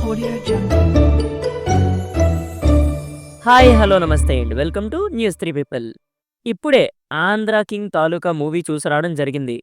Audio Jungle. Hi hello నమస్తే అండి welcome to news three people. ఇప్పుడే ఆంధ్ర కింగ్ తాలూకా movie చూసి రావడం జరిగింది.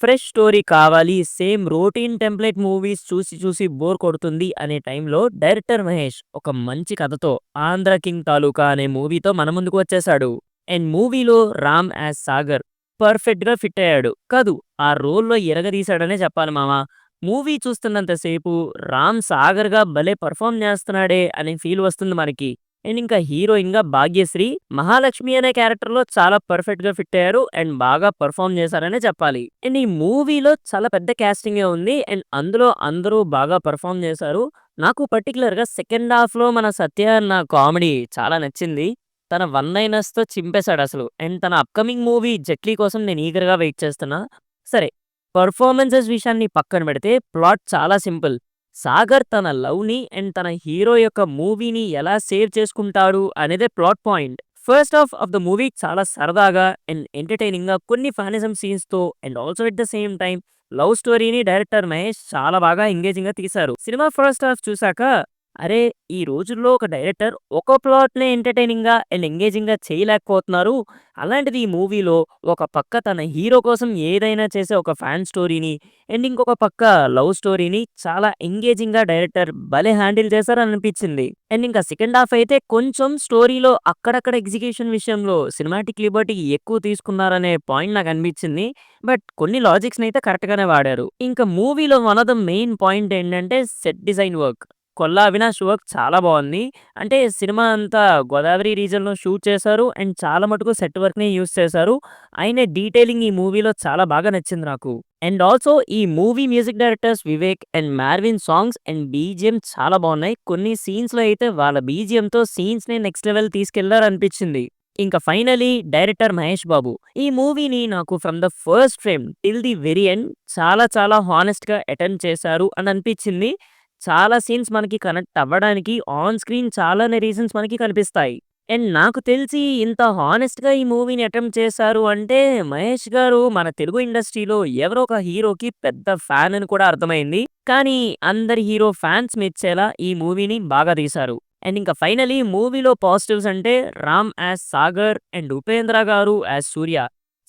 ఫ్రెష్ స్టోరీ కావాలి, సేమ్ రొటీన్ టెంప్లెట్ మూవీస్ చూసి చూసి బోర్ కొడుతుంది అనే టైంలో డైరెక్టర్ మహేష్ ఒక మంచి కథతో ఆంధ్ర కింగ్ తాలూకా అనే మూవీతో మన ముందుకు వచ్చేశాడు. అండ్ మూవీలో రామ్ యాజ్ సాగర్ పర్ఫెక్ట్గా ఫిట్ అయ్యాడు కాదు, ఆ రోల్లో ఎరగదీశాడనే చెప్పాలి మామ. మూవీ చూస్తున్నంతసేపు రామ్ సాగర్గా భలే పర్ఫామ్ చేస్తున్నాడే అనే ఫీల్ వస్తుంది మనకి. అండ్ ఇంకా హీరోయిన్‌గా 'భాగ్యశ్రీ' 'మహాలక్ష్మి' అనే క్యారెక్టర్‌లో చాలా పర్ఫెక్ట్‌గా ఫిట్ అయ్యారు. అండ్ బాగా పెర్ఫార్మ్ చేశారనే చెప్పాలి. అండ్ ఈ మూవీలో చాలా పెద్ద కాస్టింగే ఉంది. అండ్ అందులో అందరూ బాగా పెర్ఫార్మ్ చేశారు. నాకు పర్టిక్యులర్‌గా సెకండ్ హాఫ్‌లో మన సత్య అన్న కామెడీ చాలా నచ్చింది. తన వన్ లైనర్స్‌తో చింపేశాడసలు. అండ్ తన అప్‌కమింగ్ మూవీ 'జట్లీ' కోసం నేను ఈగర్‌గా వెయిట్ చేస్తున్నా. సరే, పెర్ఫార్మన్సెస్ విషయాన్ని పక్కన పెడితే ప్లాట్ చాలా సింపుల్. సాగర్ తన లవ్‌ని అండ్ తన హీరో యొక్క మూవీని ఎలా సేవ్ చేసుకుంటాడు అనేదే plot point. First half of the movie చాలా సరదాగా అండ్ ఎంటర్‌టైనింగ్‌గా కొన్ని ఫానిజం సీన్స్‌తో and also at the same time love స్టోరీని డైరెక్టర్ మహేష్ చాలా బాగా ఎంగేజింగ్‌గా తీశారు. సినిమా ఫస్ట్ హాఫ్ చూసాక అరే! ఈ రోజుల్లో ఒక డైరెక్టర్ ఒక ప్లాట్‌నే ఎంటర్‌టైనింగ్‌గా అండ్ ఎంగేజింగ్‌గా చేయలేకపోతున్నారు. అలాంటిది ఈ మూవీలో ఒక పక్క తన హీరో కోసం ఏదైనా చేసే ఒక ఫ్యాన్ స్టోరీని అండ్ ఇంకొక పక్క లవ్ స్టోరీని చాలా ఎంగేజింగ్‌గా డైరెక్టర్ భలే హ్యాండిల్ చేశారని అనిపించింది. అండ్ ఇంకా సెకండ్ హాఫ్ అయితే కొంచెం స్టోరీలో అక్కడక్కడ ఎగ్జిక్యూషన్ విషయంలో సినిమాటిక్ లిబర్టీ ఎక్కువ తీసుకున్నారనే పాయింట్ నాకు అనిపించింది. బట్ కొన్ని లాజిక్స్‌నైతే కరెక్ట్‌గానే వాడారు. ఇంకా మూవీలో one of the main point ఏంటంటే set design work. Kolla Avinash work చాలా బావుంది. అంటే సినిమా అంతా గోదావరి రీజియన్‌లో షూట్ చేశారు. అండ్ చాలా మటుకు సెట్ వర్క్‌నే యూజ్ చేశారు. ఆయన డీటెయిలింగ్ ఈ మూవీలో చాలా బాగా నచ్చింది నాకు. అండ్ ఆల్సో ఈ movie music directors Vivek and Marvin songs and BGM చాలా బాగున్నాయి. కొన్ని సీన్స్‌లో అయితే వాళ్ళ బీజీఎంతో సీన్స్‌ని నెక్స్ట్ లెవెల్ తీసుకెళ్లారనిపించింది. ఇంకా ఫైనలీ డైరెక్టర్ మహేష్ బాబు ఈ మూవీని నాకు from the first frame till the very end చాలా చాలా హానెస్ట్‌గా అటెంప్ట్ చేశారు అని అనిపించింది. చాలా సీన్స్ మనకి కనెక్ట్ అవ్వడానికి ఆన్ స్క్రీన్ చాలానే రీజన్స్ మనకి కనిపిస్తాయి. అండ్ నాకు తెలిసి ఇంత హానెస్ట్‌గా ఈ మూవీని అటెంప్ట్ చేశారు అంటే మహేష్ గారు మన తెలుగు ఇండస్ట్రీలో ఎవరో ఒక హీరోకి పెద్ద ఫ్యాన్ అని కూడా అర్థమైంది. కానీ అందరి హీరో ఫ్యాన్స్ మెచ్చేలా ఈ మూవీని బాగా తీశారు. అండ్ ఇంకా ఫైనలీ మూవీలో పాజిటివ్స్ అంటే రామ్ యాజ్ సాగర్ అండ్ ఉపేంద్ర గారు యాజ్ సూర్య.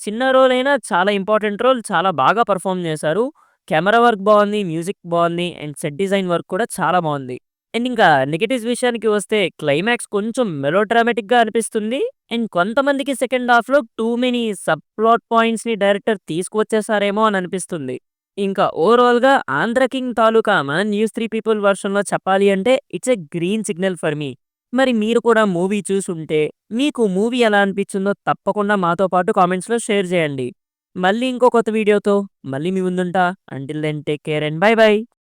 చిన్న రోల్ అయినా చాలా ఇంపార్టెంట్ రోల్, చాలా బాగా పెర్ఫార్మ్ చేశారు. కెమెరా వర్క్ బావుంది, మ్యూజిక్ బావుంది అండ్ సెట్ డిజైన్ వర్క్ కూడా చాలా బావుంది. అండ్ ఇంకా నెగెటివ్స్ విషయానికి వస్తే క్లైమాక్స్ కొంచెం మెలోడ్రామాటిక్‌గా అనిపిస్తుంది. అండ్ కొంతమందికి సెకండ్ హాఫ్‌లో టూ మెనీ సబ్ ప్లాట్ పాయింట్స్‌ని డైరెక్టర్ తీసుకువచ్చేసారేమో అని అనిపిస్తుంది. ఇంకా ఓవరాల్‌గా 'ఆంధ్ర కింగ్' తాలూకా మన న్యూస్ 3 పీపుల్ వెర్షన్‌లో చెప్పాలి అంటే it's a green signal for me. మరి మీరు కూడా మూవీ చూసుంటే మీకు మూవీ ఎలా అనిపించిందో తప్పకుండా మాతో పాటు కామెంట్స్‌లో షేర్ చేయండి. మళ్ళీ ఇంకో కొత్త వీడియోతో మళ్ళీ మీ ముందుంటా. Until then take care and bye by.